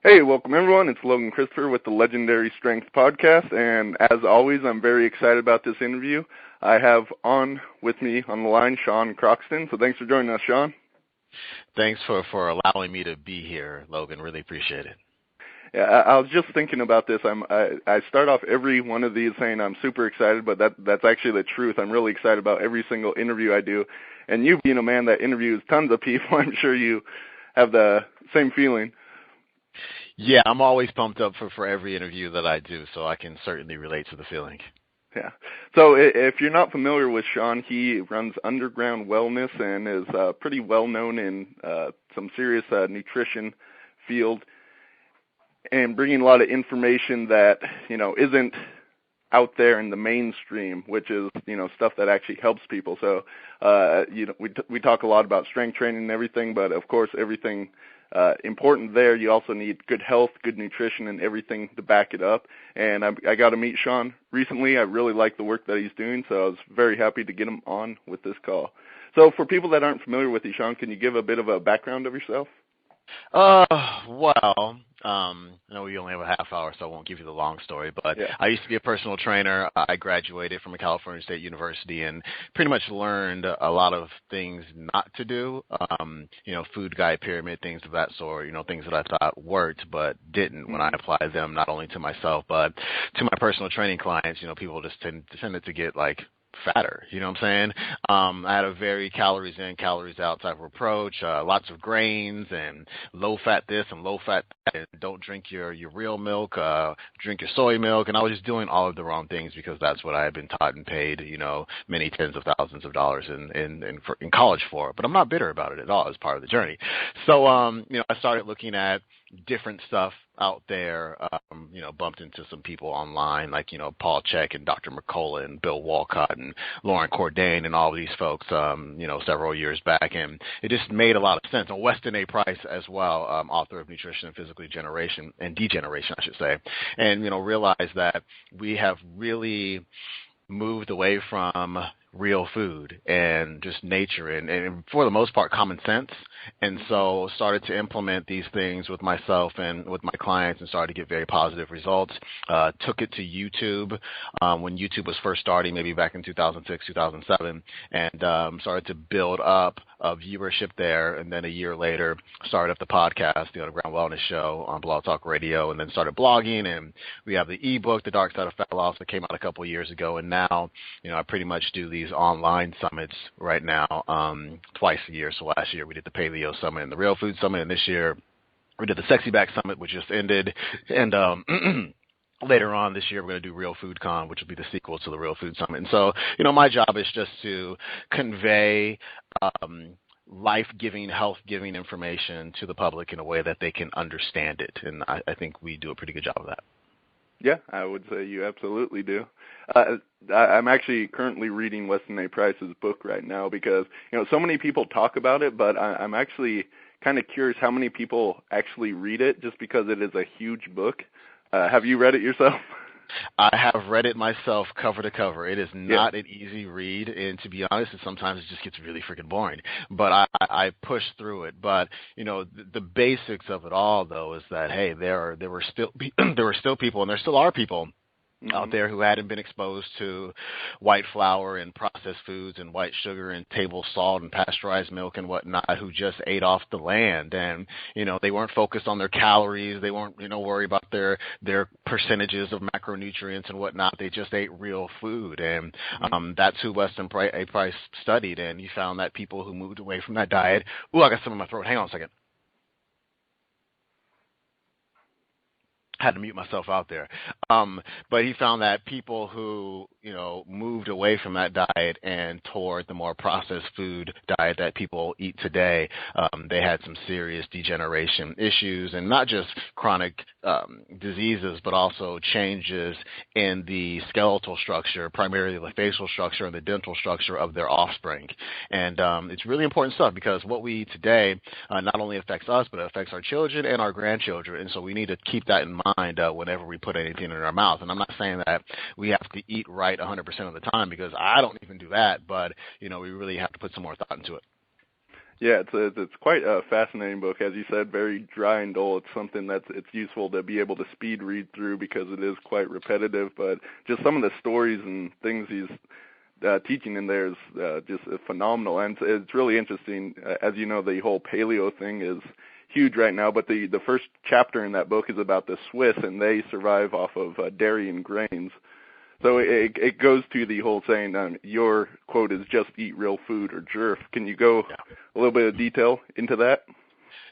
Hey, welcome everyone. It's Logan Christopher with the Legendary Strength Podcast, and as always, I'm very excited about this interview. I have on with me on the line Sean Croxton, so thanks for joining us, Sean. Thanks for allowing me to be here, Logan. Really appreciate it. Yeah, I was just thinking about this. I start off every one of these saying I'm super excited, but that's actually the truth. I'm really excited about every single interview I do, and you being a man that interviews tons of people, I'm sure you have the same feeling. Yeah, I'm always pumped up for every interview that I do, so I can certainly relate to the feeling. Yeah. So if you're not familiar with Sean, he runs Underground Wellness and is pretty well known in some serious nutrition field and bringing a lot of information that, isn't out there in the mainstream, which is, stuff that actually helps people. So, we talk a lot about strength training and everything, but of course everything important there. You also need good health, good nutrition, and everything to back it up. And I got to meet Sean recently. I really like the work that he's doing, so I was very happy to get him on with this call. So for people that aren't familiar with you, Sean, can you give a bit of a background of yourself? I know we only have a half hour, so I won't give you the long story, but yeah. I used to be a personal trainer. I graduated from a California State University and pretty much learned a lot of things not to do, food guide pyramid, things of that sort, things that I thought worked but didn't when I applied them not only to myself but to my personal training clients. People just tended to get fatter, you know what I'm saying? I had a very calories in, calories out type of approach, lots of grains and low fat this and low fat that, and don't drink your real milk, drink your soy milk, and I was just doing all of the wrong things because that's what I had been taught and paid, many tens of thousands of dollars in college for. But I'm not bitter about it at all. It's part of the journey. So, I started looking at different stuff out there, bumped into some people online like, Paul Chek and Dr. McCullough and Bill Walcott and Lauren Cordain and all of these folks, several years back. And it just made a lot of sense. And Weston A. Price as well, author of Nutrition and Physical Degeneration, I should say. And, realized that we have really moved away from real food and just nature and for the most part common sense, and so started to implement these things with myself and with my clients and started to get very positive results. Took it to YouTube when YouTube was first starting, maybe back in 2006, 2007, and started to build up a viewership there, and then a year later started up the podcast, the Underground Wellness Show on Blog Talk Radio, and then started blogging, and we have the ebook, The Dark Side of Fat Loss, that came out a couple of years ago, and now, I pretty much do these online summits right now twice a year. So last year we did the Paleo Summit and the Real Food Summit, and this year we did the Sexy Back Summit, which just ended, and later on this year, we're going to do Real Food Con, which will be the sequel to the Real Food Summit. And so, my job is just to convey life-giving, health-giving information to the public in a way that they can understand it. And I think we do a pretty good job of that. Yeah, I would say you absolutely do. I'm actually currently reading Weston A. Price's book right now because, so many people talk about it, but I'm actually kind of curious how many people actually read it just because it is a huge book. Have you read it yourself? I have read it myself cover to cover. It is not an easy read, and to be honest, sometimes it just gets really freaking boring. But I push through it. But the basics of it all, though, is that hey, there were still people, and there still are people out there who hadn't been exposed to white flour and processed foods and white sugar and table salt and pasteurized milk and whatnot, who just ate off the land. And, they weren't focused on their calories. They weren't, worried about their percentages of macronutrients and whatnot. They just ate real food. And that's who Weston A. Price studied. And he found that people who moved away from that diet. Ooh, I got some in my throat. Hang on a second. Had to mute myself out there. But he found that people who, moved away from that diet and toward the more processed food diet that people eat today, they had some serious degeneration issues, and not just chronic diseases, but also changes in the skeletal structure, primarily the facial structure and the dental structure of their offspring. And it's really important stuff because what we eat today not only affects us, but it affects our children and our grandchildren. And so we need to keep that in mind whenever we put anything in our mouth. And I'm not saying that we have to eat right 100% of the time, because I don't even do that, but we really have to put some more thought into it. Yeah, it's quite a fascinating book, as you said, very dry and dull. It's something it's useful to be able to speed read through because it is quite repetitive. But just some of the stories and things he's teaching in there is just phenomenal, and it's really interesting. As you know, the whole paleo thing is huge right now. But the first chapter in that book is about the Swiss, and they survive off of dairy and grains. So it goes to the whole saying, your quote is just eat real food, or JERF. Can you go a little bit of detail into that?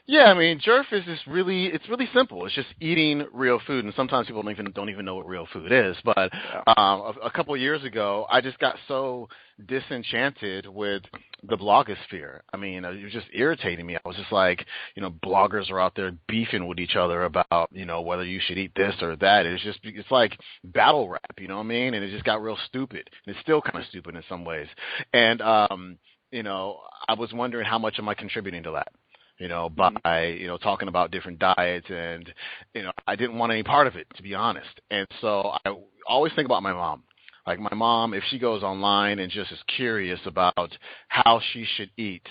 Yeah, I mean, JERF is just it's really simple. It's just eating real food, and sometimes people don't even know what real food is. But a couple of years ago, I just got so disenchanted with the blogosphere. I mean, it was just irritating me. I was just like, bloggers are out there beefing with each other about, whether you should eat this or that. It's like battle rap, you know what I mean? And it just got real stupid. And it's still kind of stupid in some ways. And, I was wondering how much am I contributing to that? By, talking about different diets, and, I didn't want any part of it, to be honest. And so I always think about my mom. Like my mom, if she goes online and just is curious about how she should eat,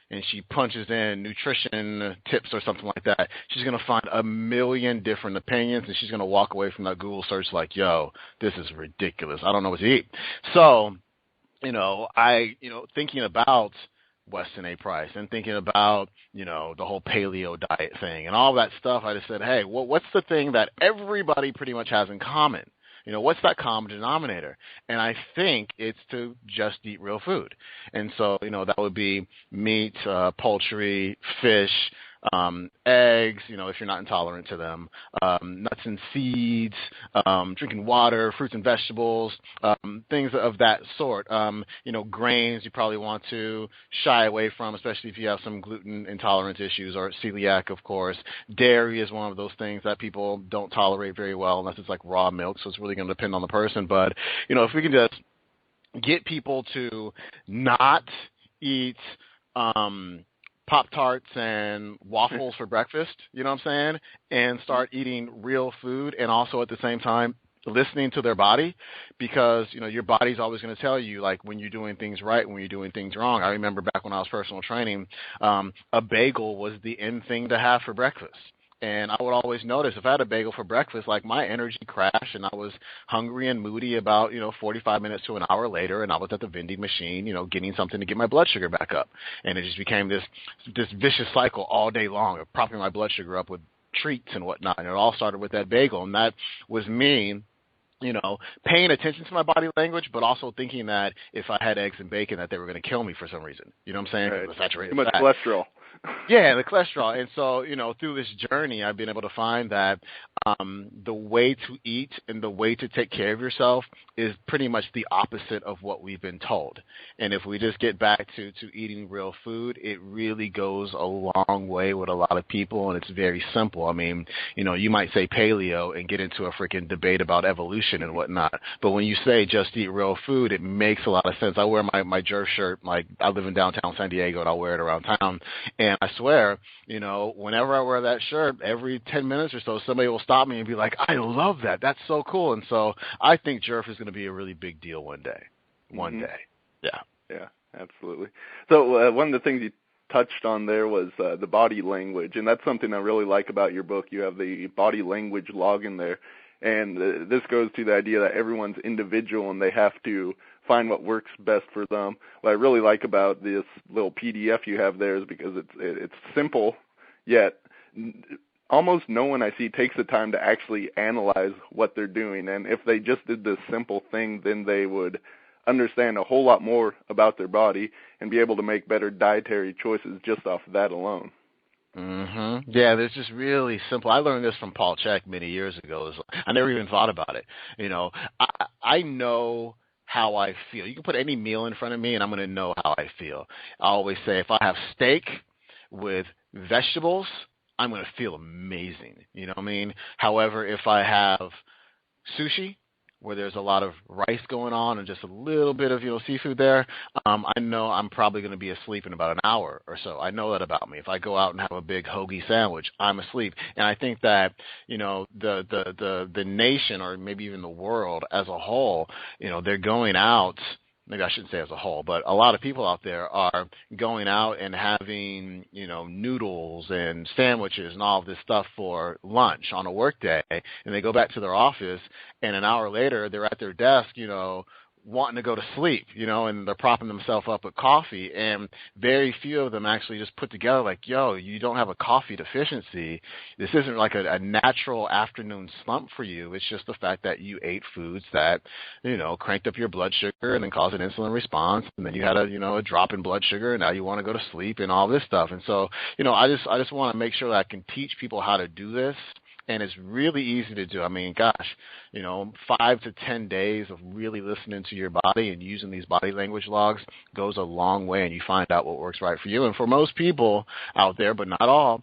and she punches in nutrition tips or something like that, she's going to find a million different opinions, and she's going to walk away from that Google search like, yo, this is ridiculous. I don't know what to eat. So, thinking about Weston A. Price and thinking about, the whole paleo diet thing and all that stuff, I just said, hey, what's the thing that everybody pretty much has in common? What's that common denominator? And I think it's to just eat real food. And so, that would be meat, poultry, fish, eggs, if you're not intolerant to them, nuts and seeds, drinking water, fruits and vegetables, things of that sort. Grains you probably want to shy away from, especially if you have some gluten intolerance issues or celiac, of course. Dairy is one of those things that people don't tolerate very well unless it's like raw milk, so it's really going to depend on the person. But, if we can just get people to not eat Pop-Tarts and waffles for breakfast, you know what I'm saying, and start eating real food, and also at the same time listening to their body, because, your body's always going to tell you, like, when you're doing things right, when you're doing things wrong. I remember back when I was personal training, a bagel was the in thing to have for breakfast. And I would always notice if I had a bagel for breakfast, like my energy crashed and I was hungry and moody about, 45 minutes to an hour later, and I was at the vending machine, getting something to get my blood sugar back up. And it just became this vicious cycle all day long of propping my blood sugar up with treats and whatnot. And it all started with that bagel. And that was me, paying attention to my body language, but also thinking that if I had eggs and bacon that they were going to kill me for some reason. You know what I'm saying? Right. The saturated Too much fat. cholesterol. Yeah, the cholesterol. And so, through this journey, I've been able to find that the way to eat and the way to take care of yourself is pretty much the opposite of what we've been told. And if we just get back to eating real food, it really goes a long way with a lot of people, and it's very simple. I mean, you might say paleo and get into a freaking debate about evolution and whatnot, but when you say just eat real food, it makes a lot of sense. I wear my JERF shirt, like I live in downtown San Diego, and I'll wear it around town. And I swear, whenever I wear that shirt, every 10 minutes or so, somebody will stop me and be like, I love that. That's so cool. And so I think JERF is going to be a really big deal one day. One day. Yeah. Yeah, absolutely. So one of the things you touched on there was the body language, and that's something I really like about your book. You have the body language log in there, and this goes to the idea that everyone's individual and they have to find what works best for them. What I really like about this little PDF you have there is because it's simple, yet almost no one I see takes the time to actually analyze what they're doing. And if they just did this simple thing, then they would understand a whole lot more about their body and be able to make better dietary choices just off of that alone. Mm-hmm. Yeah, this is really simple. I learned this from Paul Chek many years ago. I never even thought about it. I know how I feel. You can put any meal in front of me and I'm going to know how I feel. I always say if I have steak with vegetables, I'm going to feel amazing. You know what I mean? However, if I have sushi where there's a lot of rice going on and just a little bit of, seafood there, I know I'm probably going to be asleep in about an hour or so. I know that about me. If I go out and have a big hoagie sandwich, I'm asleep. And I think that, the nation or maybe even the world as a whole, they're going out maybe I shouldn't say as a whole, but a lot of people out there are going out and having, noodles and sandwiches and all of this stuff for lunch on a work day, and they go back to their office, and an hour later they're at their desk, wanting to go to sleep, and they're propping themselves up with coffee, and very few of them actually just put together like, yo, you don't have a coffee deficiency. This isn't like a natural afternoon slump for you. It's just the fact that you ate foods that, cranked up your blood sugar and then caused an insulin response, and then you had a drop in blood sugar, and now you want to go to sleep and all this stuff. And so, I just want to make sure that I can teach people how to do this. And it's really easy to do. I mean, gosh, 5 to 10 days of really listening to your body and using these body language logs goes a long way, and you find out what works right for you. And for most people out there, but not all,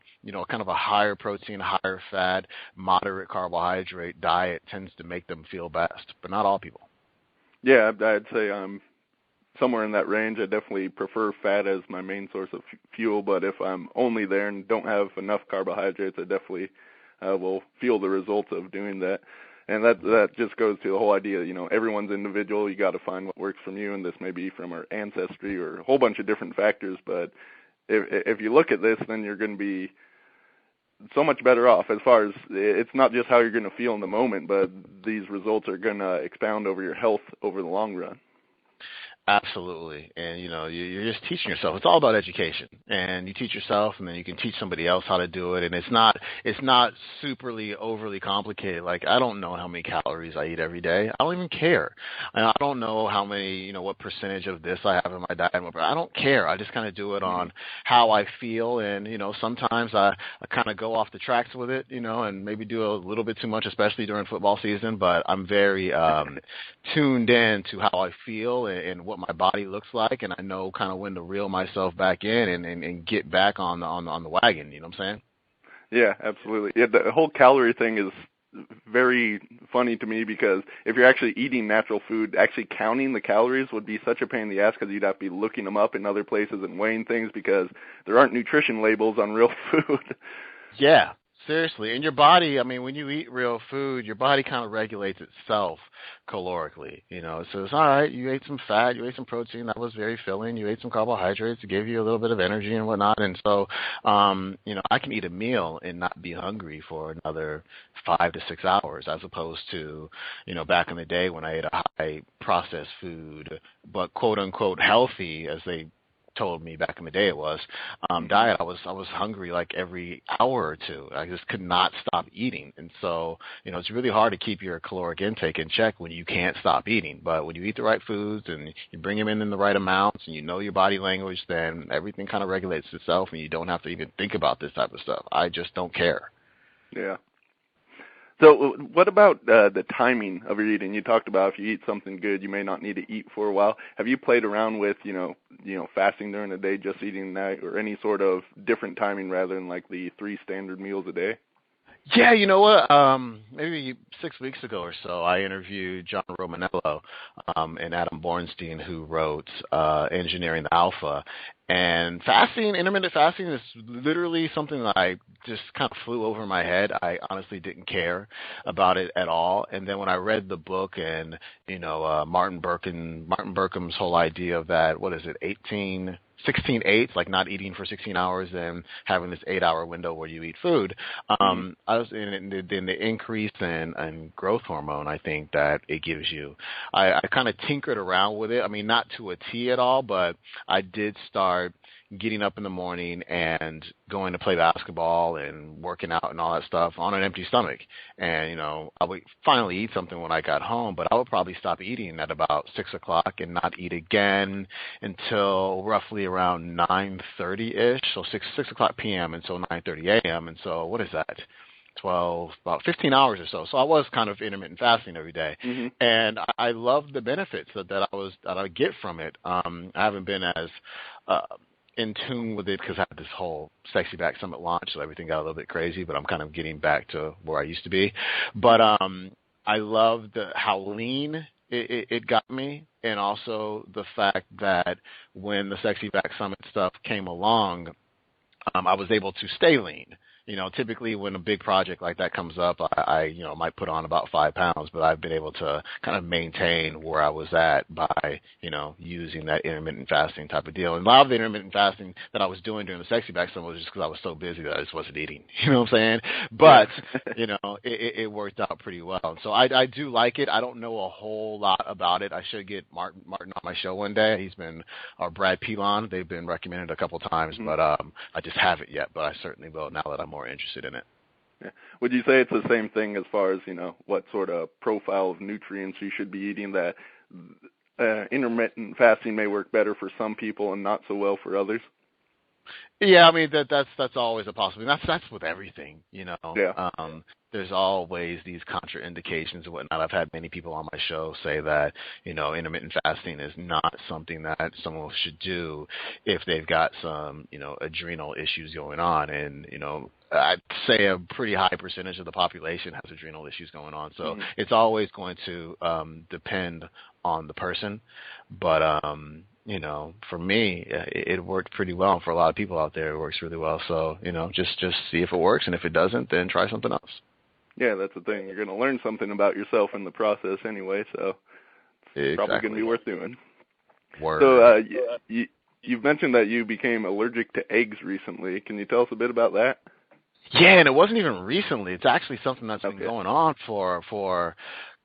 kind of a higher protein, higher fat, moderate carbohydrate diet tends to make them feel best, but not all people. Yeah, I'd say I'm somewhere in that range. I definitely prefer fat as my main source of fuel, but if I'm only there and don't have enough carbohydrates, I definitely will feel the results of doing that. And that just goes to the whole idea, everyone's individual. You got to find what works from you, and this may be from our ancestry or a whole bunch of different factors. But if you look at this, then you're going to be so much better off as far as it's not just how you're going to feel in the moment, but these results are going to expound over your health over the long run. Absolutely. And, you're just teaching yourself. It's all about education. And you teach yourself, and then you can teach somebody else how to do it. And it's not superly overly complicated. Like, I don't know how many calories I eat every day. I don't even care. And I don't know how many, what percentage of this I have in my diet. I don't care. I just kind of do it on how I feel. And, sometimes I kind of go off the tracks with it, and maybe do a little bit too much, especially during football season. But I'm very tuned in to how I feel and what my body looks like, and I know kind of when to reel myself back in and get back on the wagon. You know what I'm saying? Yeah, absolutely. Yeah, the whole calorie thing is very funny to me because if you're actually eating natural food, actually counting the calories would be such a pain in the ass because you'd have to be looking them up in other places and weighing things because there aren't nutrition labels on real food. Yeah. Seriously. And your body, I mean, when you eat real food, your body kind of regulates itself calorically. So it's all right. You ate some fat, you ate some protein. That was very filling. You ate some carbohydrates to give you a little bit of energy and whatnot. And so, I can eat a meal and not be hungry for another 5 to 6 hours as opposed to, back in the day when I ate a high processed food, but quote unquote healthy, as they told me back in the day it was, diet, I was hungry like every hour or two. I just could not stop eating. And so, it's really hard to keep your caloric intake in check when you can't stop eating. But when you eat the right foods and you bring them in the right amounts and you know your body language, then everything kind of regulates itself and you don't have to even think about this type of stuff. I just don't care. Yeah. So what about the timing of your eating? You talked about if you eat something good, you may not need to eat for a while. Have you played around with, fasting during the day, just eating that, or any sort of different timing rather than like the 3 standard meals a day? Yeah, you know what? Maybe 6 weeks ago or so, I interviewed John Romanello and Adam Bornstein, who wrote Engineering the Alpha. And intermittent fasting is literally something that I just kind of flew over my head. I honestly didn't care about it at all. And then when I read the book and, Martin Berkham's whole idea of that, 16/8, like not eating for 16 hours and having this 8-hour window where you eat food. I was in the increase in growth hormone, I think that it gives you. I kind of tinkered around with it. I mean, not to a T at all, but I did start getting up in the morning and going to play basketball and working out and all that stuff on an empty stomach. And, I would finally eat something when I got home, but I would probably stop eating at about 6 o'clock and not eat again until roughly around 9:30-ish, so 6 o'clock p.m. until 9:30 a.m. And so what is that? About 15 hours or so. So I was kind of intermittent fasting every day. And I loved the benefits that I get from it. I haven't been as in tune with it because I had this whole Sexy Back Summit launch, so everything got a little bit crazy, but I'm kind of getting back to where I used to be. But I loved how lean it got me, and also the fact that when the Sexy Back Summit stuff came along, I was able to stay lean. typically when a big project like that comes up, I might put on about 5 pounds, but I've been able to kind of maintain where I was at by, using that intermittent fasting type of deal. And a lot of the intermittent fasting that I was doing during the sexy back summer was just because I was so busy that I just wasn't eating. You know what I'm saying? But, it worked out pretty well. So I do like it. I don't know a whole lot about it. I should get Martin on my show one day. He's been, or Brad Pilon. They've been recommended a couple times, but I just haven't yet. But I certainly will now that I'm more interested in it. Yeah. Would you say it's the same thing as far as, what sort of profile of nutrients you should be eating, that intermittent fasting may work better for some people and not so well for others? Yeah, I mean that's always a possibility. That's with everything, Yeah. There's always these contraindications and whatnot. I've had many people on my show say that, intermittent fasting is not something that someone should do if they've got some, adrenal issues going on. And, I'd say a pretty high percentage of the population has adrenal issues going on. So it's always going to depend on the person. But, for me, it worked pretty well. And for a lot of people out there, it works really well. So, just see if it works. And if it doesn't, then try something else. Yeah, that's the thing. You're going to learn something about yourself in the process anyway, so it's probably going to be worth doing. Word. So you've mentioned that you became allergic to eggs recently. Can you tell us a bit about that? Yeah, and it wasn't even recently. It's actually something that's been going on for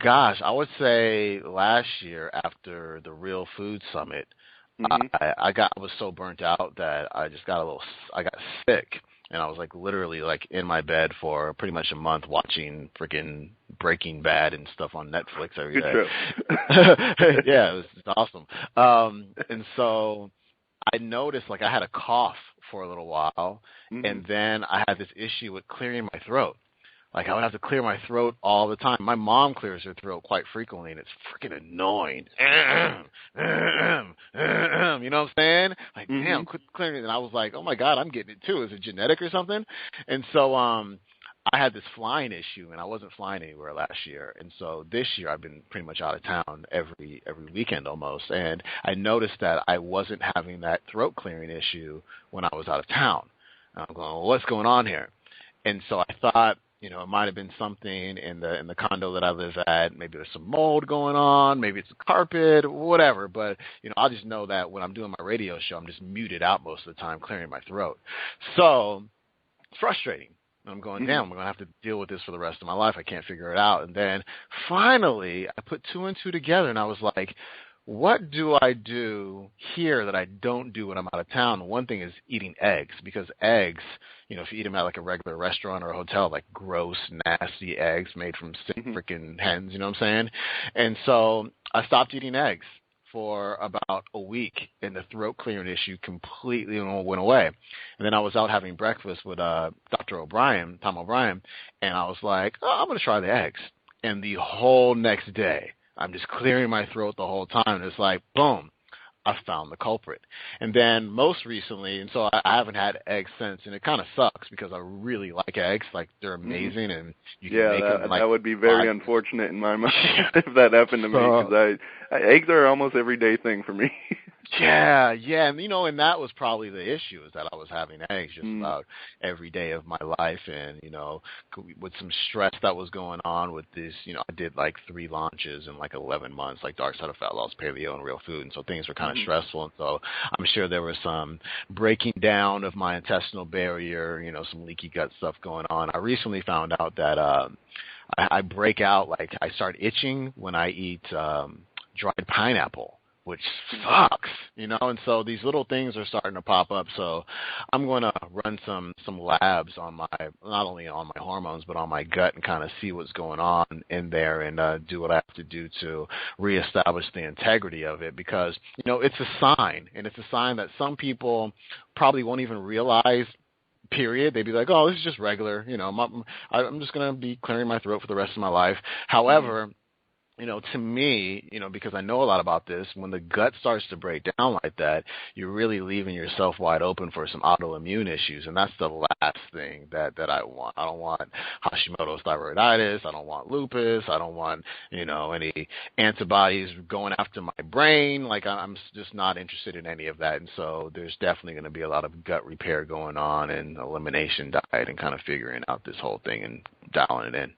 gosh, I would say last year after the Real Food Summit. I was so burnt out that I got sick. And I was literally in my bed for pretty much a month watching freaking Breaking Bad and stuff on Netflix every day. Good Yeah, it was awesome. And so I noticed I had a cough for a little while, and then I had this issue with clearing my throat. I would have to clear my throat all the time. My mom clears her throat quite frequently, and it's freaking annoying. You know what I'm saying? Damn, quit clearing it. And I was like, oh, my God, I'm getting it, too. Is it genetic or something? And so I had this flying issue, and I wasn't flying anywhere last year. And so this year I've been pretty much out of town every weekend almost. And I noticed that I wasn't having that throat clearing issue when I was out of town. And I'm going, well, what's going on here? And so I thought, it might have been something in the condo that I live at. Maybe there's some mold going on. Maybe it's a carpet, whatever. But, I just know that when I'm doing my radio show, I'm just muted out most of the time, clearing my throat. So it's frustrating. I'm going, damn, I'm going to have to deal with this for the rest of my life. I can't figure it out. And then finally I put 2 and 2 together, and I was like, what do I do here that I don't do when I'm out of town? One thing is eating eggs, because eggs, if you eat them at a regular restaurant or a hotel, gross, nasty eggs made from sick freaking hens, you know what I'm saying? And so I stopped eating eggs for about a week, and the throat clearing issue completely went away. And then I was out having breakfast with Tom O'Brien, and I was like, oh, I'm going to try the eggs. And the whole next day, I'm just clearing my throat the whole time, and it's boom, I found the culprit. And then most recently, and so I haven't had eggs since, and it kind of sucks because I really like eggs. They're amazing, and you can make them. That would be very unfortunate in my mind if that happened to me, because eggs are an almost everyday thing for me. Yeah, and and that was probably the issue, is that I was having eggs just about every day of my life, and with some stress that was going on with this, I did 3 launches in 11 months, Dark Side of Fat Loss, Paleo, and Real Food, and so things were kind of stressful, and so I'm sure there was some breaking down of my intestinal barrier, some leaky gut stuff going on. I recently found out that I break out, I start itching when I eat dried pineapple, which sucks, and so these little things are starting to pop up. So I'm going to run some labs on not only on my hormones, but on my gut, and kind of see what's going on in there, and do what I have to do to reestablish the integrity of it, because, it's a sign, and it's a sign that some people probably won't even realize, period. They'd be like, oh, this is just regular, I'm just going to be clearing my throat for the rest of my life. However, to me, because I know a lot about this, when the gut starts to break down like that, you're really leaving yourself wide open for some autoimmune issues, and that's the last thing that I want. I don't want Hashimoto's thyroiditis. I don't want lupus. I don't want, any antibodies going after my brain. Like, I'm just not interested in any of that, and so there's definitely going to be a lot of gut repair going on and elimination diet and kind of figuring out this whole thing and dialing it in.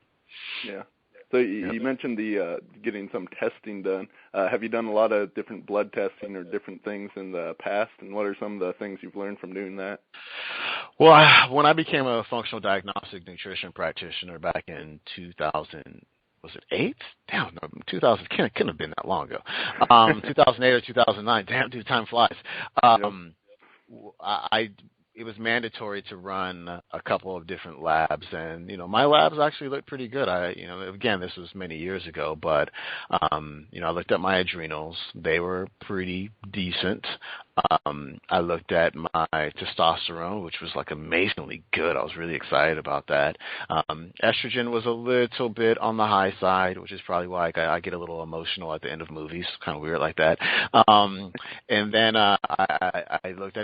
Yeah. So you mentioned the getting some testing done. Have you done a lot of different blood testing or different things in the past, and what are some of the things you've learned from doing that? Well, when I became a functional diagnostic nutrition practitioner back in 2000, was it 8? Damn, no, 2000 couldn't have been that long ago. 2008 or 2009. Damn, dude, time flies. It was mandatory to run a couple of different labs, and my labs actually looked pretty good. Again, this was many years ago, but I looked at my adrenals; they were pretty decent. I looked at my testosterone, which was like amazingly good. I was really excited about that. Estrogen was a little bit on the high side, which is probably why I get a little emotional at the end of movies, kind of weird like that. And then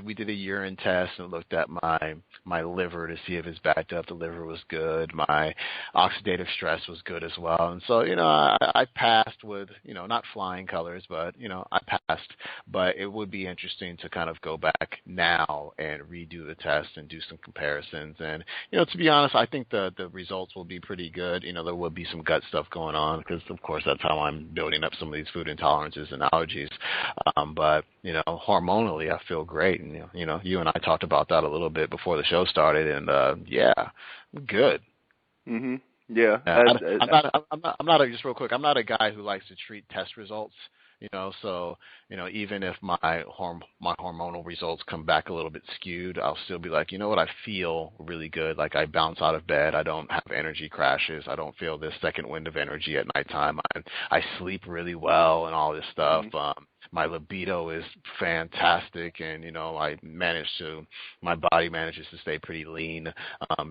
we did a urine test and looked at my liver to see if it's backed up. The liver was good. My oxidative stress was good as well. And so, I passed with, not flying colors, but, I passed. But it would be interesting to kind of go back now and redo the test and do some comparisons. And, to be honest, I think the results will be pretty good. There will be some gut stuff going on because, of course, that's how I'm building up some of these food intolerances and allergies. But, hormonally, I feel great. And, you and I talked about that a little bit before the show started. And, yeah, I'm good. Mm-hmm. Yeah. I'm not just real quick, I'm not a guy who likes to treat test results. So, even if my hormonal results come back a little bit skewed, I'll still be like, I feel really good. Like, I bounce out of bed. I don't have energy crashes. I don't feel this second wind of energy at nighttime. I sleep really well and all this stuff. Mm-hmm. My libido is fantastic, and, my body manages to stay pretty lean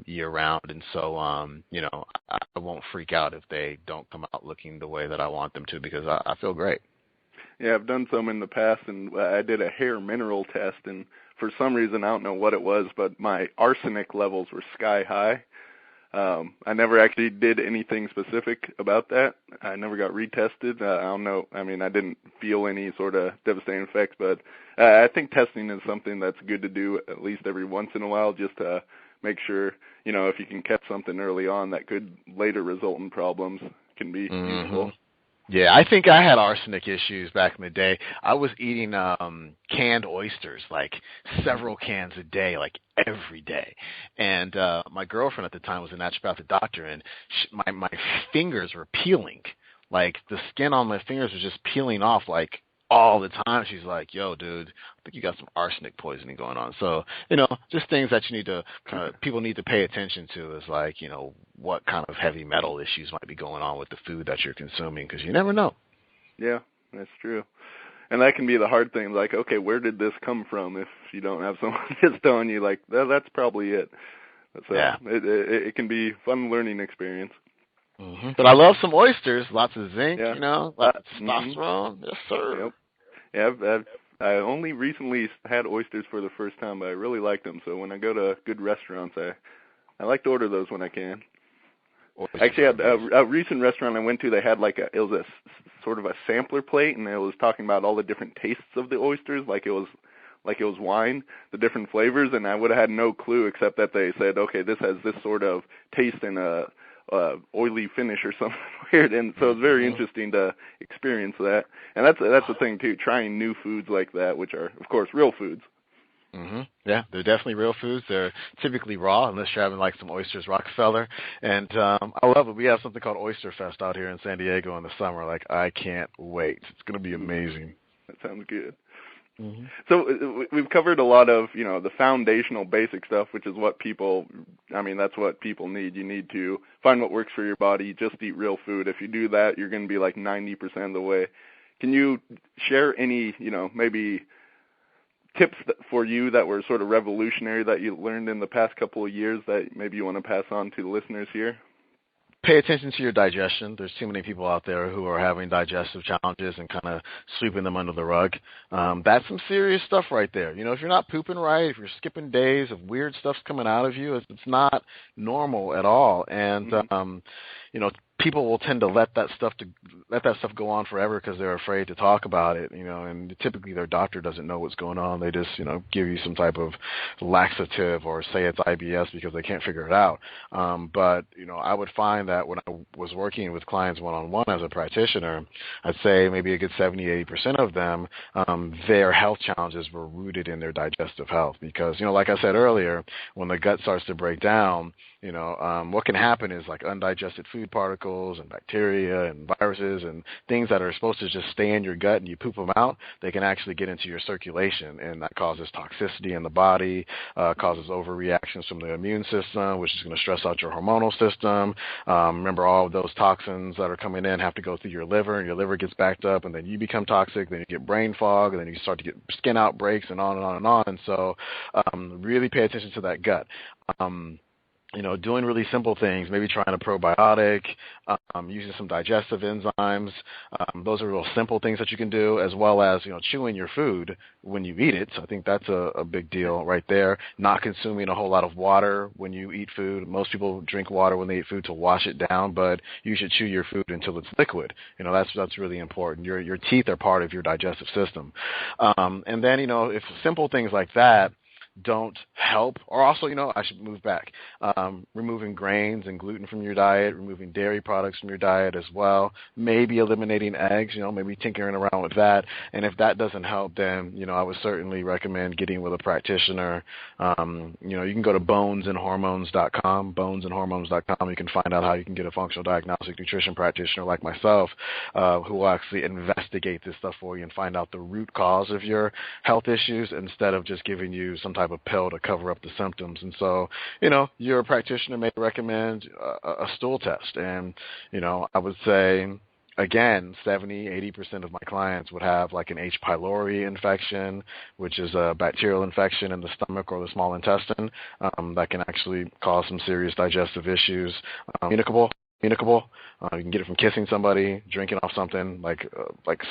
year round. And so, I won't freak out if they don't come out looking the way that I want them to, because I feel great. Yeah, I've done some in the past, and I did a hair mineral test, and for some reason, I don't know what it was, but my arsenic levels were sky high. I never actually did anything specific about that. I never got retested. I don't know. I mean, I didn't feel any sort of devastating effects, but I think testing is something that's good to do at least every once in a while, just to make sure, if you can catch something early on that could later result in problems, can be useful. Yeah, I think I had arsenic issues back in the day. I was eating canned oysters, like several cans a day, like every day. And my girlfriend at the time was a naturopathic doctor, and my fingers were peeling. Like, the skin on my fingers was just peeling off, like, all the time. She's like, yo, dude, I think you got some arsenic poisoning going on. So, just things that people need to pay attention to is like, what kind of heavy metal issues might be going on with the food that you're consuming, because you never know. Yeah, that's true. And that can be the hard thing, like, okay, where did this come from, if you don't have someone just telling you, like, that's probably it. So yeah. It can be a fun learning experience. Mm-hmm. But I love some oysters, lots of zinc, lots of testosterone. Yes, sir. Yep. Yeah, I only recently had oysters for the first time, but I really like them. So when I go to good restaurants, I like to order those when I can. Actually, at a recent restaurant I went to, they had it was a sort of a sampler plate, and it was talking about all the different tastes of the oysters, like it was wine, the different flavors, and I would have had no clue except that they said, okay, this has this sort of taste and a oily finish or something weird, and so it's very interesting to experience that. And that's the thing too, trying new foods like that, which are of course real foods. Mm-hmm. Yeah, they're definitely real foods. They're typically raw, unless you're having like some oysters Rockefeller. And I love it. We have something called Oyster Fest out here in San Diego in the summer. Like, I can't wait. It's going to be amazing. That sounds good. Mm-hmm. So we've covered a lot of, the foundational basic stuff, which is what that's what people need. You need to find what works for your body, just eat real food. If you do that, you're going to be like 90% of the way. Can you share any, maybe tips for you that were sort of revolutionary that you learned in the past couple of years that maybe you want to pass on to the listeners here? Pay attention to your digestion. There's too many people out there who are having digestive challenges and kind of sweeping them under the rug. That's some serious stuff right there. If you're not pooping right, if you're skipping days, if weird stuff's coming out of you, it's not normal at all. And people will tend to let that stuff go on forever because they're afraid to talk about it. And typically their doctor doesn't know what's going on. They just give you some type of laxative or say it's IBS because they can't figure it out. But I would find that when I was working with clients one-on-one as a practitioner, I'd say maybe a good 70-80% of them, their health challenges were rooted in their digestive health because, like I said earlier, when the gut starts to break down, what can happen is like undigested food particles and bacteria and viruses and things that are supposed to just stay in your gut and you poop them out, they can actually get into your circulation, and that causes toxicity in the body, causes overreactions from the immune system, which is going to stress out your hormonal system. Remember, all of those toxins that are coming in have to go through your liver, and your liver gets backed up, and then you become toxic, then you get brain fog, and then you start to get skin outbreaks and on and on and on. And so really pay attention to that gut. Doing really simple things, maybe trying a probiotic, using some digestive enzymes. Those are real simple things that you can do, as well as, chewing your food when you eat it. So I think that's a big deal right there. Not consuming a whole lot of water when you eat food. Most people drink water when they eat food to wash it down, but you should chew your food until it's liquid. That's really important. Your teeth are part of your digestive system. And then, if simple things like that don't help, or also, I should move back, removing grains and gluten from your diet, removing dairy products from your diet as well, maybe eliminating eggs, maybe tinkering around with that. And if that doesn't help, then, I would certainly recommend getting with a practitioner. You can go to bonesandhormones.com, bonesandhormones.com. You can find out how you can get a functional diagnostic nutrition practitioner like myself, who will actually investigate this stuff for you and find out the root cause of your health issues instead of just giving you some type of pill to cover up the symptoms. And so, your practitioner may recommend a stool test. And, I would say, again, 70-80% of my clients would have like an H. pylori infection, which is a bacterial infection in the stomach or the small intestine that can actually cause some serious digestive issues. Communicable. You can get it from kissing somebody, drinking off something. Like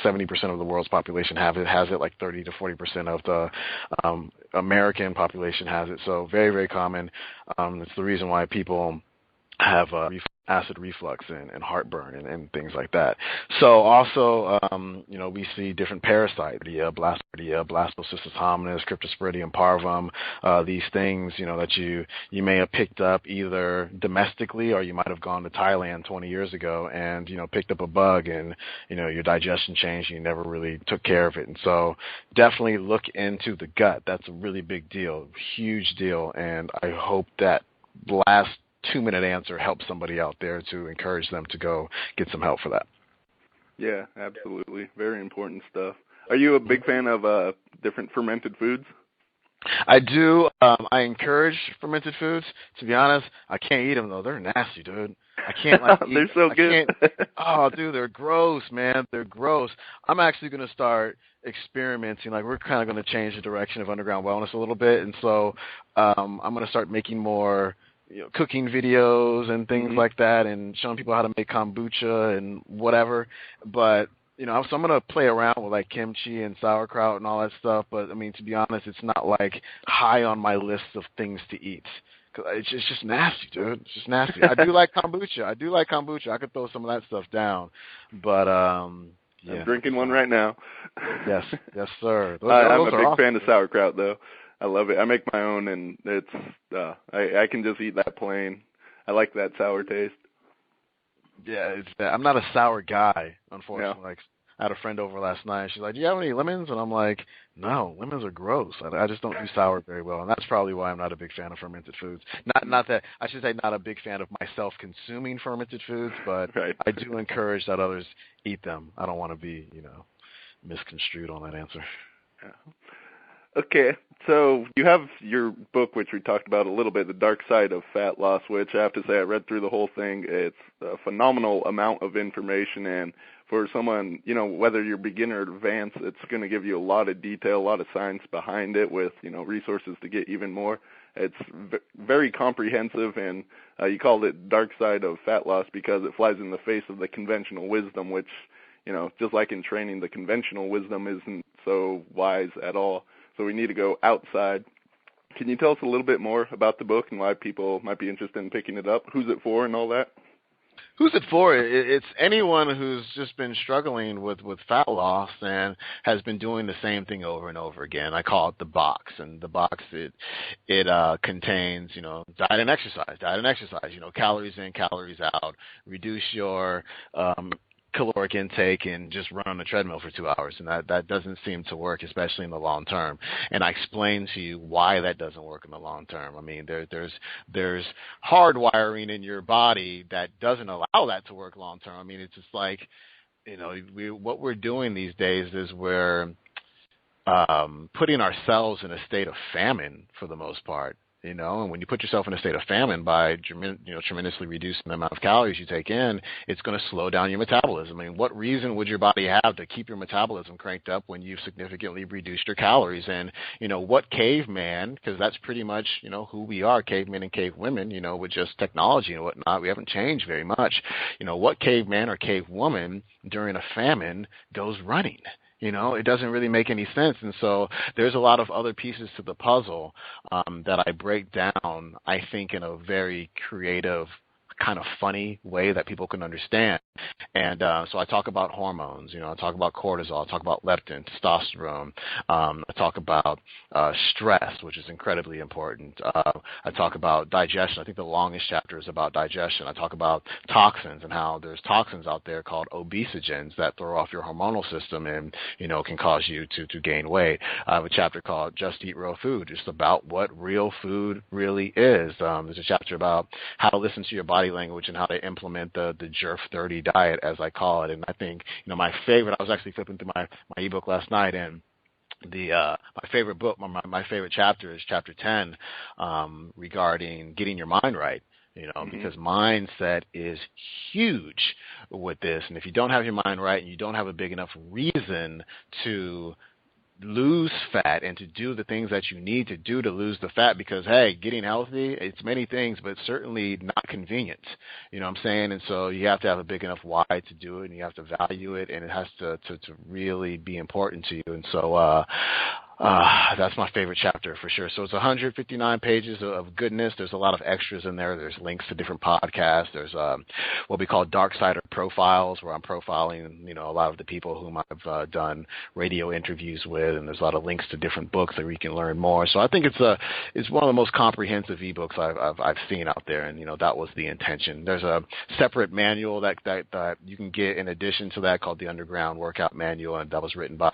70% of the world's population has it. Like 30 to 40% of the American population has it. So very, very common. It's the reason why people have acid reflux and heartburn and things like that. So also, we see different parasites, Blastocystis hominis, Cryptosporidium parvum, these things, that you may have picked up either domestically, or you might have gone to Thailand 20 years ago and, picked up a bug and, your digestion changed and you never really took care of it. And so definitely look into the gut. That's a really big deal, huge deal. And I hope that last 2-minute answer helps somebody out there to encourage them to go get some help for that. Yeah, absolutely. Very important stuff. Are you a big fan of different fermented foods? I do. I encourage fermented foods. To be honest, I can't eat them, though. They're nasty, dude. I can't eat. They're so good. Oh, dude, they're gross, man. They're gross. I'm actually going to start experimenting. Like, we're kind of going to change the direction of Underground Wellness a little bit. And so I'm going to start making more cooking videos and things like that, and showing people how to make kombucha and whatever. But, so I'm going to play around with like kimchi and sauerkraut and all that stuff. But, I mean, to be honest, it's not like high on my list of things to eat. It's just nasty, dude. It's just nasty. I do like kombucha. I could throw some of that stuff down. But, yeah. I'm drinking one right now. Yes, sir. I'm a big fan of sauerkraut, though. I love it. I make my own, and it's I can just eat that plain. I like that sour taste. Yeah, I'm not a sour guy, unfortunately. Yeah. Like, I had a friend over last night. She's like, "Do you have any lemons?" And I'm like, "No, lemons are gross. I just don't do sour very well." And that's probably why I'm not a big fan of fermented foods. Not that I should say not a big fan of myself consuming fermented foods, but right. I do encourage that others eat them. I don't want to be, misconstrued on that answer. Yeah. Okay, so you have your book, which we talked about a little bit, The Dark Side of Fat Loss, which I have to say I read through the whole thing. It's a phenomenal amount of information, and for someone, whether you're beginner or advanced, it's going to give you a lot of detail, a lot of science behind it with, resources to get even more It's very comprehensive, and you called it Dark Side of Fat Loss because it flies in the face of the conventional wisdom, which, just like in training, the conventional wisdom isn't so wise at all. So we need to go outside. Can you tell us a little bit more about the book and why people might be interested in picking it up? Who's it for and all that? Who's it for? It's anyone who's just been struggling with fat loss and has been doing the same thing over and over again. I call it the box, and the box it contains diet and exercise, calories in, calories out. Reduce your caloric intake and just run on a treadmill for 2 hours, and that doesn't seem to work, especially in the long term. And I explain to you why that doesn't work in the long term. I mean, there's hardwiring in your body that doesn't allow that to work long term. I mean, it's just like, what we're doing these days is we're putting ourselves in a state of famine for the most part. And when you put yourself in a state of famine by tremendously reducing the amount of calories you take in, it's going to slow down your metabolism. I mean, what reason would your body have to keep your metabolism cranked up when you've significantly reduced your calories? And, what caveman, because that's pretty much, who we are, cavemen and cavewomen, with just technology and whatnot, we haven't changed very much. What caveman or cavewoman during a famine goes running? It doesn't really make any sense. And so there's a lot of other pieces to the puzzle that I break down, I think, in a very creative, kind of funny way that people can understand. And so I talk about hormones, I talk about cortisol, I talk about leptin, testosterone, I talk about stress, which is incredibly important. I talk about digestion. I think the longest chapter is about digestion. I talk about toxins and how there's toxins out there called obesogens that throw off your hormonal system and, can cause you to gain weight. I have a chapter called Just Eat Real Food, just about what real food really is. There's a chapter about how to listen to your body language and how to implement the JERF 30 diet, as I call it. And I think, my favorite, I was actually flipping through my ebook last night, and my favorite book, my favorite chapter is chapter 10 regarding getting your mind right. Because mindset is huge with this. And if you don't have your mind right and you don't have a big enough reason to lose fat and to do the things that you need to do to lose the fat, because, hey, getting healthy, it's many things, but it's certainly not convenient. You know what I'm saying? And so you have to have a big enough why to do it, and you have to value it, and it has to really be important to you. And so that's my favorite chapter for sure. So it's 159 pages of goodness. There's a lot of extras in there. There's links to different podcasts. There's what we call Dark Sider profiles, where I'm profiling, a lot of the people whom I've done radio interviews with, and there's a lot of links to different books that we can learn more. So I think it's one of the most comprehensive ebooks I've seen out there, and that was the intention. There's a separate manual that you can get in addition to that called the Underground Workout Manual, and that was written by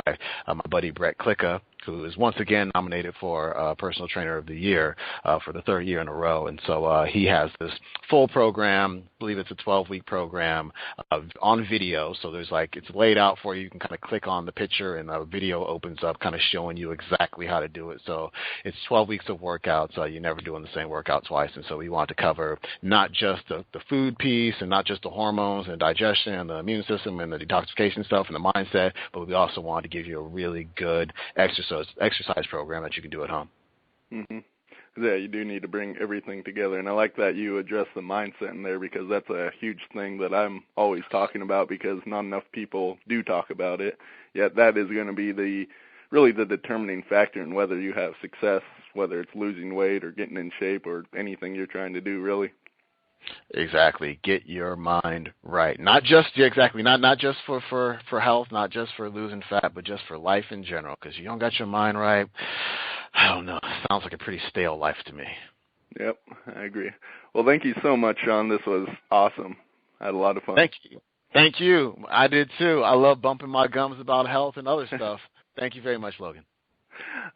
my buddy Brett Klicka, who is once again nominated for Personal Trainer of the Year for the third year in a row. And so he has this full program, I believe it's a 12-week program on video. So it's laid out for you. You can kind of click on the picture and the video opens up kind of showing you exactly how to do it. So it's 12 weeks of workouts. You're never doing the same workout twice. And so we want to cover not just the food piece and not just the hormones and digestion and the immune system and the detoxification stuff and the mindset, but we also want to give you a really good exercise program that you can do at home. Mm-hmm. Yeah, you do need to bring everything together, and I like that you address the mindset in there, because that's a huge thing that I'm always talking about, because not enough people do talk about it. Yet that is going to be really the determining factor in whether you have success, whether it's losing weight or getting in shape or anything you're trying to do, really. Exactly. Get your mind right. Not just for health, not just for losing fat, but just for life in general. Because you don't got your mind right, I don't know. It sounds like a pretty stale life to me. Yep, I agree. Well, thank you so much, Sean. This was awesome. I had a lot of fun. Thank you. I did too. I love bumping my gums about health and other stuff. Thank you very much, Logan.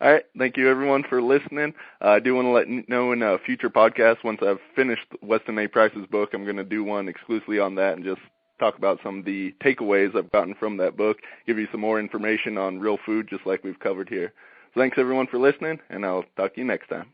All right. Thank you, everyone, for listening. I do want to let you know in a future podcast, once I've finished Weston A. Price's book, I'm going to do one exclusively on that and just talk about some of the takeaways I've gotten from that book, give you some more information on real food, just like we've covered here. So thanks, everyone, for listening, and I'll talk to you next time.